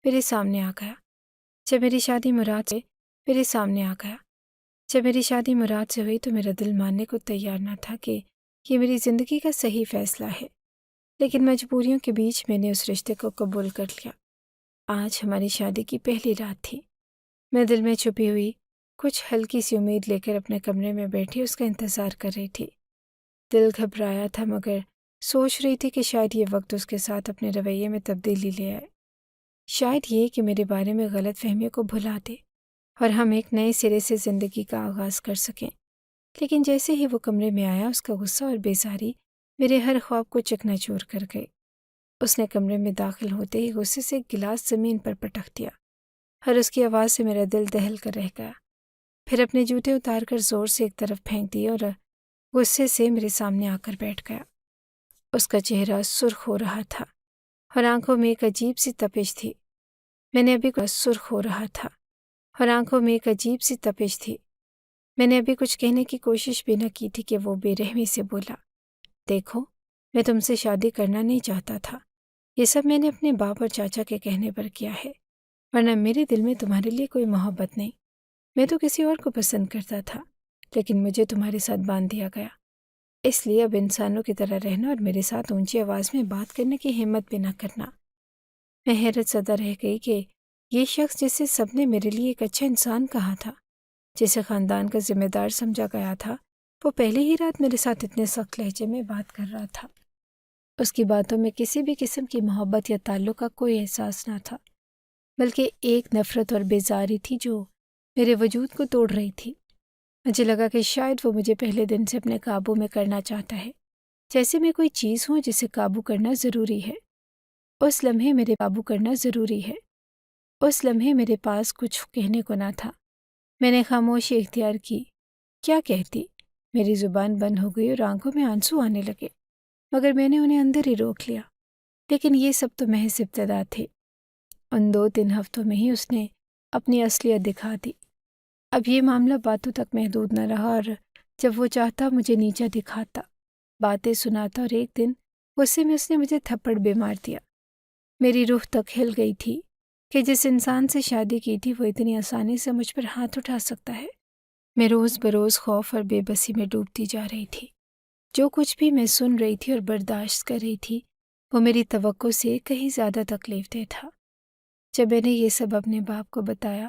[SPEAKER 1] میرے سامنے آ گیا۔ جب میری شادی مراد سے ہوئی تو میرا دل ماننے کو تیار نہ تھا کہ یہ میری زندگی کا صحیح فیصلہ ہے، لیکن مجبوریوں کے بیچ میں نے اس رشتے کو قبول کر لیا۔ آج ہماری شادی کی پہلی رات تھی۔ میں دل میں چھپی ہوئی کچھ ہلکی سی امید لے کر اپنے کمرے میں بیٹھی اس کا انتظار کر رہی تھی۔ دل گھبرایا تھا، مگر سوچ رہی تھی کہ شاید یہ وقت اس کے ساتھ اپنے رویے میں تبدیلی لے آئے، شاید یہ کہ میرے بارے میں غلط فہمیوں کو بھلا دے اور ہم ایک نئے سرے سے زندگی کا آغاز کر سکیں۔ لیکن جیسے ہی وہ کمرے میں آیا، اس کا غصہ اور بیزاری میرے ہر خواب کو چکنا چور کر گئے۔ اس نے کمرے میں داخل ہوتے ہی غصے سے ایک گلاس زمین پر پٹک دیا، اور اس کی آواز سے میرا دل دہل کر رہ گیا۔ پھر اپنے جوتے اتار کر زور سے ایک طرف پھینک دیے اور غصے سے میرے سامنے آ کر بیٹھ گیا۔ اس کا چہرہ سرخ ہو رہا تھا اور آنکھوں میں ایک عجیب سی تپش تھی۔ میں نے ابھی کچھ کہنے کی کوشش بھی نہ کی تھی کہ وہ بے رحمی سے بولا، دیکھو، میں تم سے شادی کرنا نہیں چاہتا تھا۔ یہ سب میں نے اپنے باپ اور چاچا کے کہنے پر کیا ہے، ورنہ میرے دل میں تمہارے لیے کوئی محبت نہیں۔ میں تو کسی اور کو پسند کرتا تھا، لیکن مجھے تمہارے ساتھ باندھ دیا گیا۔ اس لیے اب انسانوں کی طرح رہنا اور میرے ساتھ اونچی آواز میں بات کرنے کی ہمت بھی نہ کرنا۔ میں حیرت زدہ رہ گئی کہ یہ شخص جسے سب نے میرے لیے ایک اچھا انسان کہا تھا، جسے خاندان کا ذمہ دار سمجھا گیا تھا، وہ پہلے ہی رات میرے ساتھ اتنے سخت لہجے میں بات کر رہا تھا۔ اس کی باتوں میں کسی بھی قسم کی محبت یا تعلق کا کوئی احساس نہ تھا، بلکہ ایک نفرت اور بیزاری تھی جو میرے وجود کو توڑ رہی تھی۔ مجھے لگا کہ شاید وہ مجھے پہلے دن سے اپنے قابو میں کرنا چاہتا ہے، جیسے میں کوئی چیز ہوں جسے قابو کرنا ضروری ہے۔ اس لمحے میرے پاس کچھ کہنے کو نہ تھا۔ میں نے خاموشی اختیار کی۔ کیا کہتی؟ میری زبان بند ہو گئی اور آنکھوں میں آنسو آنے لگے، مگر میں نے انہیں اندر ہی روک لیا۔ لیکن یہ سب تو محض ابتدا تھے۔ ان 2-3 ہفتوں میں ہی اس نے اپنی اصلیت دکھا دی۔ اب یہ معاملہ باتوں تک محدود نہ رہا، اور جب وہ چاہتا مجھے نیچا دکھاتا، باتیں سناتا، اور ایک دن غصے میں اس نے مجھے تھپڑ بھی مار دیا۔ میری روح تک ہل گئی تھی کہ جس انسان سے شادی کی تھی وہ اتنی آسانی سے مجھ پر ہاتھ اٹھا سکتا ہے۔ میں روز بروز خوف اور بے بسی میں ڈوبتی جا رہی تھی۔ جو کچھ بھی میں سن رہی تھی اور برداشت کر رہی تھی وہ میری توقع سے کہیں زیادہ تکلیف دہ تھا۔ جب میں نے یہ سب اپنے باپ کو بتایا،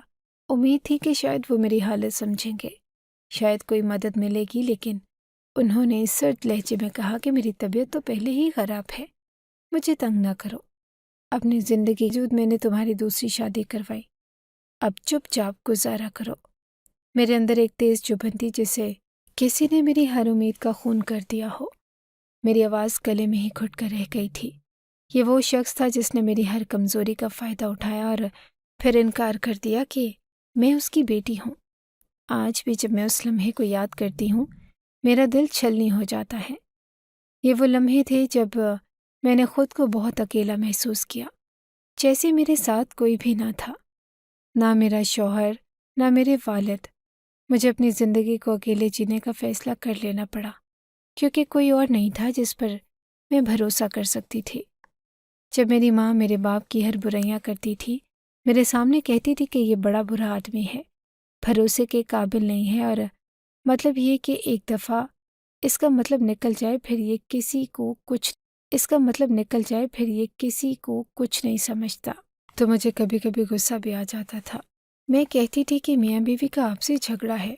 [SPEAKER 1] امید تھی کہ شاید وہ میری حالت سمجھیں گے، شاید کوئی مدد ملے گی، لیکن انہوں نے سرد لہجے میں کہا کہ میری طبیعت تو پہلے ہی خراب ہے، مجھے تنگ نہ کرو۔ اپنی زندگی کے میں نے تمہاری دوسری شادی کروائی، اب چپ چاپ گزارا کرو۔ میرے اندر ایک تیز چبھن تھی جسے کسی نے میری ہر امید کا خون کر دیا ہو۔ میری آواز گلے میں ہی گھٹ کر رہ گئی تھی۔ یہ وہ شخص تھا جس نے میری ہر کمزوری کا فائدہ اٹھایا اور پھر انکار کر دیا کہ میں اس کی بیٹی ہوں۔ آج بھی جب میں اس لمحے کو یاد کرتی ہوں میرا دل چھلنی ہو جاتا ہے۔ یہ وہ لمحے تھے جب میں نے خود کو بہت اکیلا محسوس کیا، جیسے میرے ساتھ کوئی بھی نہ تھا، نہ میرا شوہر، نہ میرے والد۔ مجھے اپنی زندگی کو اکیلے جینے کا فیصلہ کر لینا پڑا، کیونکہ کوئی اور نہیں تھا جس پر میں بھروسہ کر سکتی تھی۔ جب میری ماں میرے باپ کی ہر برائیاں کرتی تھی میرے سامنے کہتی تھی کہ یہ بڑا برا آدمی ہے، بھروسے کے قابل نہیں ہے، اور مطلب یہ کہ ایک دفعہ اس کا مطلب نکل جائے پھر یہ کسی کو کچھ نہیں سمجھتا۔ تو مجھے کبھی کبھی غصہ بھی آ جاتا تھا۔ میں کہتی تھی کہ میاں بیوی کا آپسی جھگڑا ہے،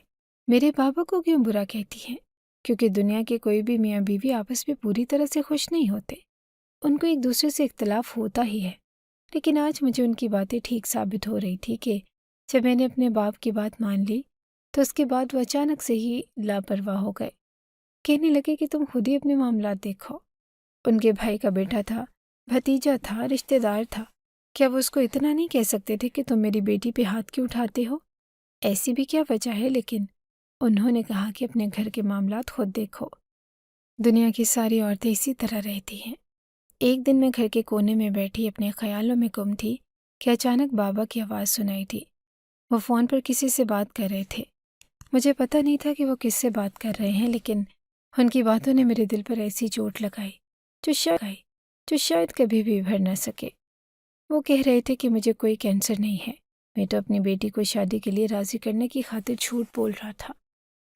[SPEAKER 1] میرے بابا کو کیوں برا کہتی ہیں؟ کیونکہ دنیا کے کوئی بھی میاں بیوی آپس میں پوری طرح سے خوش نہیں ہوتے، ان کو ایک دوسرے سے اختلاف ہوتا ہی ہے۔ لیکن آج مجھے ان کی باتیں ٹھیک ثابت ہو رہی تھی کہ جب میں نے اپنے باپ کی بات مان لی تو اس کے بعد وہ اچانک سے ہی لاپرواہ ہو گئے، کہنے لگے کہ تم خود ہی اپنے معاملات دیکھو۔ ان کے بھائی کا بیٹا تھا، بھتیجا تھا، رشتہ دار تھا، کیا وہ اس کو اتنا نہیں کہہ سکتے تھے کہ تم میری بیٹی پہ ہاتھ کیوں اٹھاتے ہو؟ ایسی بھی کیا وجہ ہے؟ لیکن انہوں نے کہا کہ اپنے گھر کے معاملات خود دیکھو، دنیا کی ساری عورتیں اسی طرح رہتی ہیں۔ ایک دن میں گھر کے کونے میں بیٹھی اپنے خیالوں میں گم تھی کہ اچانک بابا کی آواز سنائی دی۔ وہ فون پر کسی سے بات کر رہے تھے۔ مجھے پتہ نہیں تھا کہ وہ کس سے بات کر رہے ہیں، لیکن ان کی باتوں نے میرے دل پر ایسی چوٹ لگائی جو شاید کبھی بھی بھر نہ سکے۔ وہ کہہ رہے تھے کہ مجھے کوئی کینسر نہیں ہے، میں تو اپنی بیٹی کو شادی کے لیے راضی کرنے کی خاطر جھوٹ بول رہا تھا،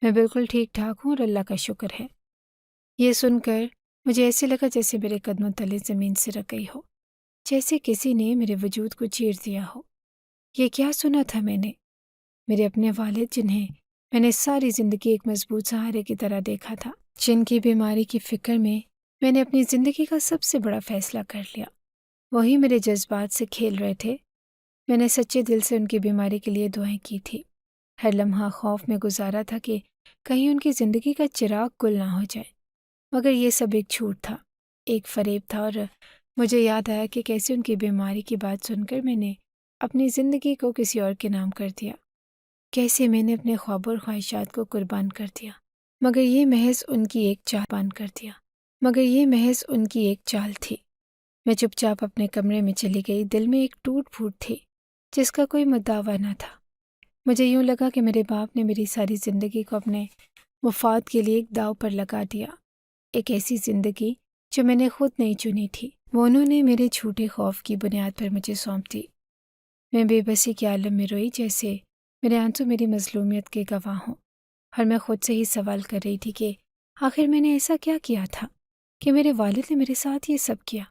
[SPEAKER 1] میں بالکل ٹھیک ٹھاک ہوں اور اللہ کا شکر ہے۔ یہ سن کر مجھے ایسے لگا جیسے میرے قدموں تلے زمین سے رک گئی ہو، جیسے کسی نے میرے وجود کو چیر دیا ہو۔ یہ کیا سنا تھا میں نے؟ میرے اپنے والد، جنہیں میں نے ساری زندگی ایک مضبوط سہارے کی طرح دیکھا تھا، جن کی بیماری کی فکر میں نے اپنی زندگی کا سب سے بڑا فیصلہ کر لیا، وہی میرے جذبات سے کھیل رہے تھے۔ میں نے سچے دل سے ان کی بیماری کے لیے دعائیں کی تھی، ہر لمحہ خوف میں گزارا تھا کہ کہیں ان کی زندگی کا چراغ گل نہ ہو جائے، مگر یہ سب ایک جھوٹ تھا، ایک فریب تھا۔ اور مجھے یاد آیا کہ کیسے ان کی بیماری کی بات سن کر میں نے اپنی زندگی کو کسی اور کے نام کر دیا، کیسے میں نے اپنے خواب اور خواہشات کو قربان کر دیا، مگر یہ محض ان کی ایک چال تھی۔ میں چپ چاپ اپنے کمرے میں چلی گئی، دل میں ایک ٹوٹ پھوٹ تھی جس کا کوئی مداوع نہ تھا۔ مجھے یوں لگا کہ میرے باپ نے میری ساری زندگی کو اپنے مفاد کے لیے ایک داؤ پر لگا دیا، ایک ایسی زندگی جو میں نے خود نہیں چنی تھی، وہ انہوں نے میرے جھوٹے خوف کی بنیاد پر مجھے سونپ دی۔ میں بے بسی کے عالم میں روئی، جیسے میرے آنسو میری مظلومیت کے گواہ ہوں، اور میں خود سے ہی سوال کر رہی تھی کہ آخر میں نے ایسا کیا کیا تھا کہ میرے والد نے میرے ساتھ یہ سب کیا۔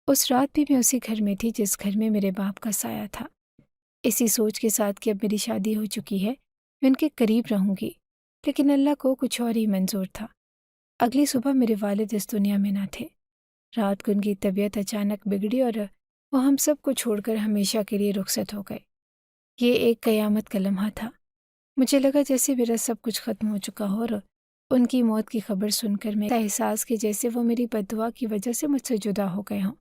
[SPEAKER 1] اس رات بھی میں اسی گھر میں تھی جس گھر میں میرے باپ کا سایہ تھا، اسی سوچ کے ساتھ کہ اب میری شادی ہو چکی ہے، میں ان کے قریب رہوں گی، لیکن اللہ کو کچھ اور ہی منظور تھا۔ اگلی صبح میرے والد اس دنیا میں نہ تھے۔ رات کو ان کی طبیعت اچانک بگڑی اور وہ ہم سب کو چھوڑ کر ہمیشہ کے لیے رخصت ہو گئے۔ یہ ایک قیامت کا لمحہ تھا۔ مجھے لگا جیسے میرا سب کچھ ختم ہو چکا ہو، اور ان کی موت کی خبر سن کر میرا احساس کہ جیسے وہ میری بددعا کی وجہ سے مجھ سے جدا ہو گئے ہوں۔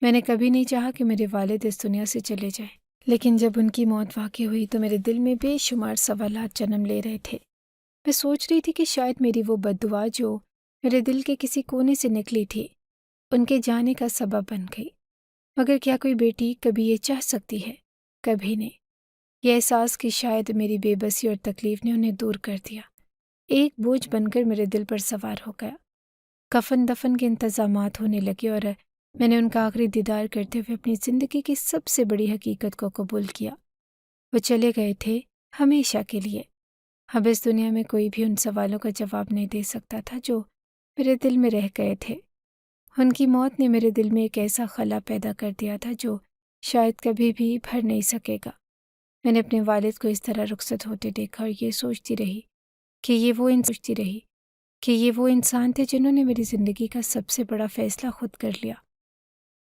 [SPEAKER 1] میں نے کبھی نہیں چاہا کہ میرے والد اس دنیا سے چلے جائیں، لیکن جب ان کی موت واقع ہوئی تو میرے دل میں بے شمار سوالات جنم لے رہے تھے۔ میں سوچ رہی تھی کہ شاید میری وہ بددعا جو میرے دل کے کسی کونے سے نکلی تھی، ان کے جانے کا سبب بن گئی۔ مگر کیا کوئی بیٹی کبھی یہ چاہ سکتی ہے؟ کبھی نہیں۔ یہ احساس کہ شاید میری بے بسی اور تکلیف نے انہیں دور کر دیا، ایک بوجھ بن کر میرے دل پر سوار ہو گیا۔ کفن دفن کے انتظامات ہونے لگے اور میں نے ان کا آخری دیدار کرتے ہوئے اپنی زندگی کی سب سے بڑی حقیقت کو قبول کیا۔ وہ چلے گئے تھے ہمیشہ کے لیے۔ اب اس دنیا میں کوئی بھی ان سوالوں کا جواب نہیں دے سکتا تھا جو میرے دل میں رہ گئے تھے۔ ان کی موت نے میرے دل میں ایک ایسا خلا پیدا کر دیا تھا جو شاید کبھی بھی بھر نہیں سکے گا۔ میں نے اپنے والد کو اس طرح رخصت ہوتے دیکھا اور یہ سوچتی رہی کہ یہ وہ انسان تھے جنہوں نے میری زندگی کا سب سے بڑا فیصلہ خود کر لیا،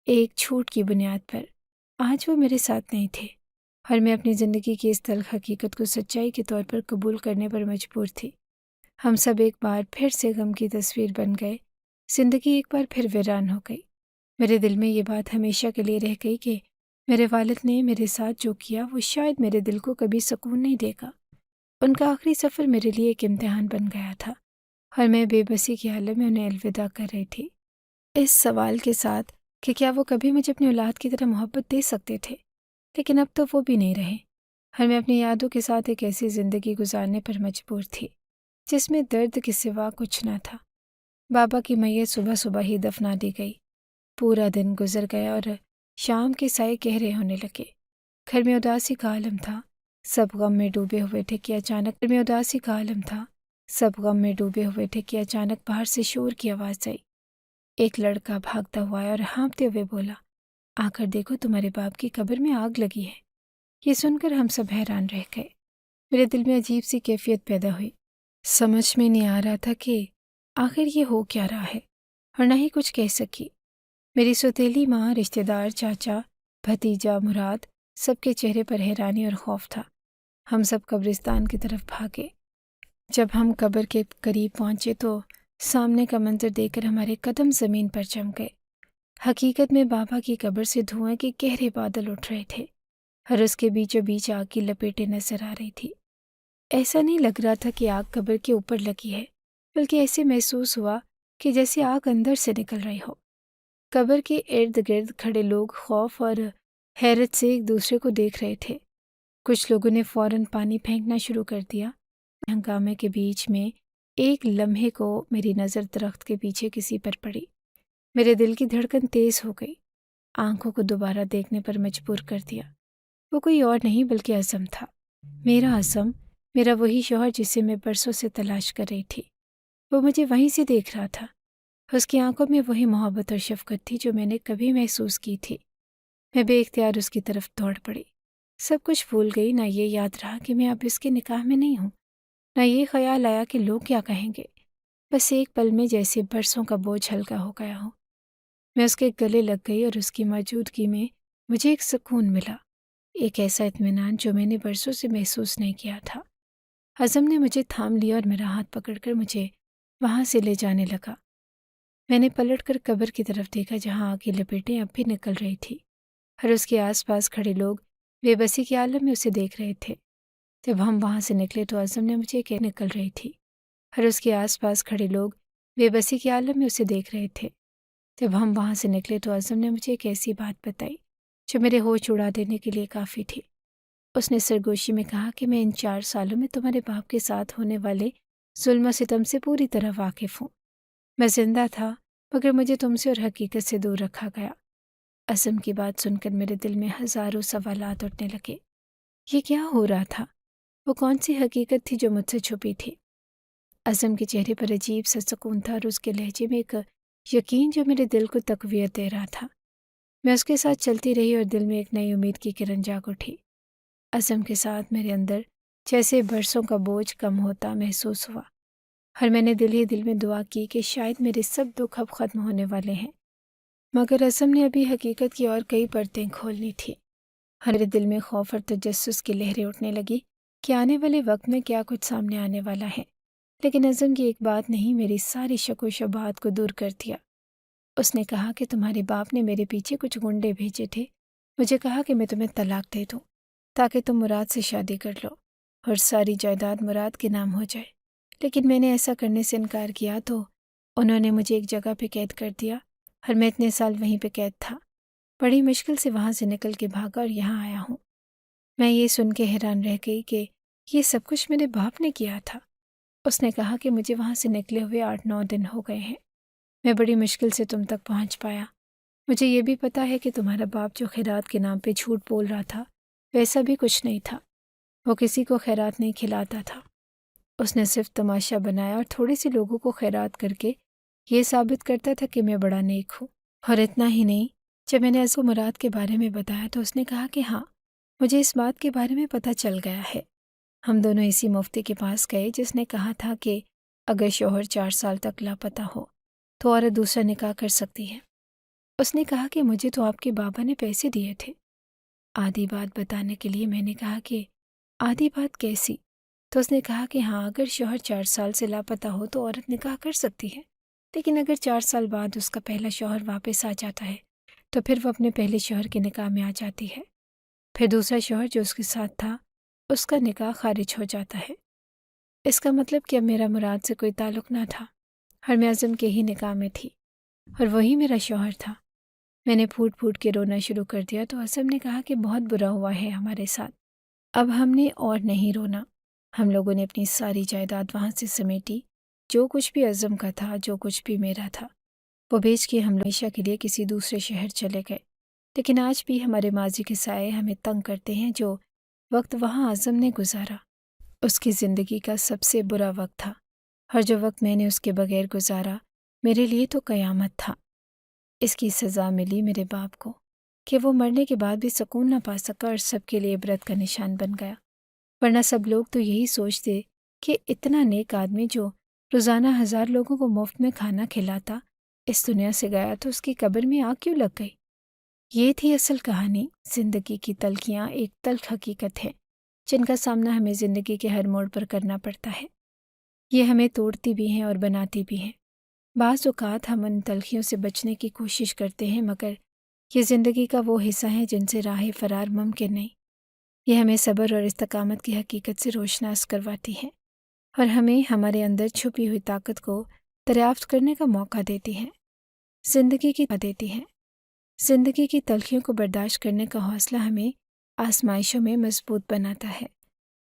[SPEAKER 1] ایک جھوٹ کی بنیاد پر۔ آج وہ میرے ساتھ نہیں تھے اور میں اپنی زندگی کی اس تلخ حقیقت کو سچائی کے طور پر قبول کرنے پر مجبور تھی۔ ہم سب ایک بار پھر سے غم کی تصویر بن گئے، زندگی ایک بار پھر ویران ہو گئی۔ میرے دل میں یہ بات ہمیشہ کے لیے رہ گئی کہ میرے والد نے میرے ساتھ جو کیا وہ شاید میرے دل کو کبھی سکون نہیں دے گا۔ ان کا آخری سفر میرے لیے ایک امتحان بن گیا تھا اور میں بے بسی کی حالت میں انہیں الوداع کر رہی تھی، اس سوال کے ساتھ کہ کیا وہ کبھی مجھے اپنی اولاد کی طرح محبت دے سکتے تھے۔ لیکن اب تو وہ بھی نہیں رہے اور میں اپنی یادوں کے ساتھ ایک ایسی زندگی گزارنے پر مجبور تھی جس میں درد کے سوا کچھ نہ تھا۔ بابا کی میت صبح صبح ہی دفنا دی گئی۔ پورا دن گزر گیا اور شام کے سائے گہرے ہونے لگے۔ گھر میں اداسی کا عالم تھا، سب غم میں ڈوبے ہوئے تھے کہ اچانک باہر سے شور کی آواز آئی۔ ایک لڑکا بھاگتا ہوا آیا اور ہانپتے ہوئے بولا، آ کر دیکھو تمہارے باپ کی قبر میں آگ لگی ہے۔ یہ سن کر ہم سب حیران رہ گئے۔ میرے دل میں عجیب سی کیفیت پیدا ہوئی، سمجھ میں نہیں آ رہا تھا کہ آخر یہ ہو کیا رہا ہے، اور نہ ہی کچھ کہہ سکی۔ میری سوتیلی ماں، رشتہ دار، چاچا، بھتیجا، مراد، سب کے چہرے پر حیرانی اور خوف تھا۔ ہم سب قبرستان کی طرف بھاگے۔ جب ہم قبر کے قریب پہنچے تو سامنے کا منظر دیکھ کر ہمارے قدم زمین پر جم گئے۔ حقیقت میں بابا کی قبر سے دھوئیں کے گہرے بادل اٹھ رہے تھے، اور اس کے بیچوں بیچ آگ کی لپیٹیں نظر آ رہی تھی۔ ایسا نہیں لگ رہا تھا کہ آگ قبر کے اوپر لگی ہے، بلکہ ایسے محسوس ہوا کہ جیسے آگ اندر سے نکل رہی ہو۔ قبر کے ارد گرد کھڑے لوگ خوف اور حیرت سے ایک دوسرے کو دیکھ رہے تھے۔ کچھ لوگوں نے فوراً پانی پھینکنا شروع کر دیا۔ ہنگامے کے بیچ میں ایک لمحے کو میری نظر درخت کے پیچھے کسی پر پڑی۔ میرے دل کی دھڑکن تیز ہو گئی، آنکھوں کو دوبارہ دیکھنے پر مجبور کر دیا۔ وہ کوئی اور نہیں بلکہ عزم تھا، میرا عزم، میرا وہی شوہر جسے میں برسوں سے تلاش کر رہی تھی۔ وہ مجھے وہیں سے دیکھ رہا تھا۔ اس کی آنکھوں میں وہی محبت اور شفقت تھی جو میں نے کبھی محسوس کی تھی۔ میں بے اختیار اس کی طرف دوڑ پڑی۔ سب کچھ بھول گئی، نہ یہ یاد رہا کہ میں اب اس کے نکاح میں نہیں ہوں، نہ یہ خیال آیا کہ لوگ کیا کہیں گے۔ بس ایک پل میں جیسے برسوں کا بوجھ ہلکا ہو گیا ہو۔ میں اس کے گلے لگ گئی اور اس کی موجودگی میں مجھے ایک سکون ملا، ایک ایسا اطمینان جو میں نے برسوں سے محسوس نہیں کیا تھا۔ عزم نے مجھے تھام لیا اور میرا ہاتھ پکڑ کر مجھے وہاں سے لے جانے لگا۔ میں نے پلٹ کر قبر کی طرف دیکھا جہاں آگ کی لپیٹیں اب بھی نکل رہی تھی، اور اس کے آس پاس کھڑے لوگ بے بسی کے عالم میں اسے دیکھ رہے تھے۔ جب ہم وہاں سے نکلے تو عزم نے مجھے کہ نکل رہی تھی، اور اس کے آس پاس کھڑے لوگ بے بسی کے عالم میں اسے دیکھ رہے تھے۔ جب ہم وہاں سے نکلے تو عزم نے مجھے ایک ایسی بات بتائی جو میرے ہوش اڑا دینے کے لیے کافی تھی۔ اس نے سرگوشی میں کہا کہ میں ان 4 سالوں میں تمہارے باپ کے ساتھ ہونے والے ظلم و ستم سے پوری طرح واقف ہوں۔ میں زندہ تھا مگر مجھے تم سے اور حقیقت سے دور رکھا گیا۔ عزم کی بات سن کر میرے دل میں ہزاروں سوالات اٹھنے لگے۔ یہ کیا ہو رہا تھا؟ وہ کون سی حقیقت تھی جو مجھ سے چھپی تھی؟ عزم کے چہرے پر عجیب سا سکون تھا اور اس کے لہجے میں ایک یقین جو میرے دل کو تقویت دے رہا تھا۔ میں اس کے ساتھ چلتی رہی اور دل میں ایک نئی امید کی کرن جاگ اٹھی۔ عزم کے ساتھ میرے اندر جیسے برسوں کا بوجھ کم ہوتا محسوس ہوا، اور میں نے دل ہی دل میں دعا کی کہ شاید میرے سب دکھ اب ختم ہونے والے ہیں۔ مگر عزم نے ابھی حقیقت کی اور کئی پرتیں کھولنی تھی، اور میرے دل میں خوف اور تجسس کی لہریں اٹھنے لگی کہ آنے والے وقت میں کیا کچھ سامنے آنے والا ہے۔ لیکن عزم کی ایک بات نہیں میری ساری شک و شبہات کو دور کر دیا۔ اس نے کہا کہ تمہارے باپ نے میرے پیچھے کچھ گنڈے بھیجے تھے، مجھے کہا کہ میں تمہیں طلاق دے دوں تاکہ تم مراد سے شادی کر لو اور ساری جائیداد مراد کے نام ہو جائے۔ لیکن میں نے ایسا کرنے سے انکار کیا تو انہوں نے مجھے ایک جگہ پہ قید کر دیا، اور میں اتنے سال وہیں پہ قید تھا۔ بڑی مشکل سے وہاں سے نکل کے بھاگا اور یہاں آیا ہوں۔ میں یہ سن کے حیران رہ گئی کہ یہ سب کچھ میرے باپ نے کیا تھا۔ اس نے کہا کہ مجھے وہاں سے نکلے ہوئے 8-9 دن ہو گئے ہیں، میں بڑی مشکل سے تم تک پہنچ پایا۔ مجھے یہ بھی پتا ہے کہ تمہارا باپ جو خیرات کے نام پہ جھوٹ بول رہا تھا ویسا بھی کچھ نہیں تھا، وہ کسی کو خیرات نہیں کھلاتا تھا۔ اس نے صرف تماشا بنایا اور تھوڑے سے لوگوں کو خیرات کر کے یہ ثابت کرتا تھا کہ میں بڑا نیک ہوں۔ اور اتنا ہی نہیں، جب میں نے عزم و مراد کے بارے میں بتایا تو اس نے کہا کہ ہاں، مجھے اس بات کے بارے میں پتہ چل گیا ہے۔ ہم دونوں اسی مفتی کے پاس گئے جس نے کہا تھا کہ اگر شوہر 4 سال تک لاپتہ ہو تو عورت دوسرا نکاح کر سکتی ہے۔ اس نے کہا کہ مجھے تو آپ کے بابا نے پیسے دیے تھے۔ آدھی بات بتانے کے لیے میں نے کہا کہ آدھی بات کیسی؟ تو اس نے کہا کہ ہاں، اگر شوہر 4 سال سے لاپتہ ہو تو عورت نکاح کر سکتی ہے، لیکن اگر 4 سال بعد اس کا پہلا شوہر واپس آ جاتا ہے تو پھر وہ اپنے پہلے شوہر کے نکاح میں آ جاتی ہے، پھر دوسرا شوہر جو اس کے ساتھ تھا اس کا نکاح خارج ہو جاتا ہے۔ اس کا مطلب کہ اب میرا مراد سے کوئی تعلق نہ تھا، اور میں عزم کے ہی نکاح میں تھی اور وہی میرا شوہر تھا۔ میں نے پھوٹ پھوٹ کے رونا شروع کر دیا تو عزم نے کہا کہ بہت برا ہوا ہے ہمارے ساتھ، اب ہم نے اور نہیں رونا۔ ہم لوگوں نے اپنی ساری جائیداد وہاں سے سمیٹی، جو کچھ بھی عزم کا تھا، جو کچھ بھی میرا تھا، وہ بیچ کے ہم ہمیشہ کے لیے کسی دوسرے شہر چلے گئے لیکن آج بھی ہمارے ماضی کے سائے ہمیں تنگ کرتے ہیں۔ جو وقت وہاں اعظم نے گزارا اس کی زندگی کا سب سے برا وقت تھا، اور جو وقت میں نے اس کے بغیر گزارا میرے لیے تو قیامت تھا۔ اس کی سزا ملی میرے باپ کو کہ وہ مرنے کے بعد بھی سکون نہ پا سکا اور سب کے لیے عبرت کا نشان بن گیا، ورنہ سب لوگ تو یہی سوچتے کہ اتنا نیک آدمی جو روزانہ 1000 لوگوں کو مفت میں کھانا کھلاتا اس دنیا سے گیا تو اس کی قبر میں آگ کیوں لگ گئی۔ یہ تھی اصل کہانی۔ زندگی کی تلخیاں ایک تلخ حقیقت ہے جن کا سامنا ہمیں زندگی کے ہر موڑ پر کرنا پڑتا ہے۔ یہ ہمیں توڑتی بھی ہیں اور بناتی بھی ہیں۔ بعض اوقات ہم ان تلخیوں سے بچنے کی کوشش کرتے ہیں، مگر یہ زندگی کا وہ حصہ ہے جن سے راہ فرار ممکن نہیں۔ یہ ہمیں صبر اور استقامت کی حقیقت سے روشناس کرواتی ہے اور ہمیں ہمارے اندر چھپی ہوئی طاقت کو دریافت کرنے کا موقع دیتی ہے۔ زندگی کی تلخیوں کو برداشت کرنے کا حوصلہ ہمیں آزمائشوں میں مضبوط بناتا ہے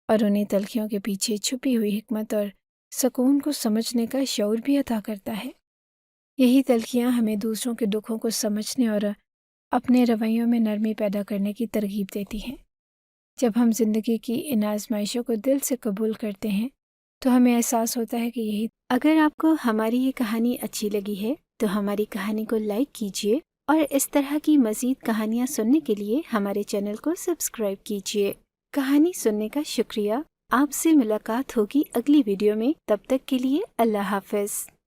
[SPEAKER 1] اور انہیں تلخیوں کے پیچھے چھپی ہوئی حکمت اور سکون کو سمجھنے کا شعور بھی عطا کرتا ہے۔ یہی تلخیاں ہمیں دوسروں کے دکھوں کو سمجھنے اور اپنے رویوں میں نرمی پیدا کرنے کی ترغیب دیتی ہیں۔ جب ہم زندگی کی ان آزمائشوں کو دل سے قبول کرتے ہیں تو ہمیں احساس ہوتا ہے کہ یہی۔ اگر آپ کو ہماری یہ کہانی اچھی لگی ہے تو ہماری کہانی کو لائک کیجیے اور اس طرح کی مزید کہانیاں سننے کے لیے ہمارے چینل کو سبسکرائب کیجیے۔ کہانی سننے کا شکریہ۔ آپ سے ملاقات ہوگی اگلی ویڈیو میں، تب تک کے لیے اللہ حافظ۔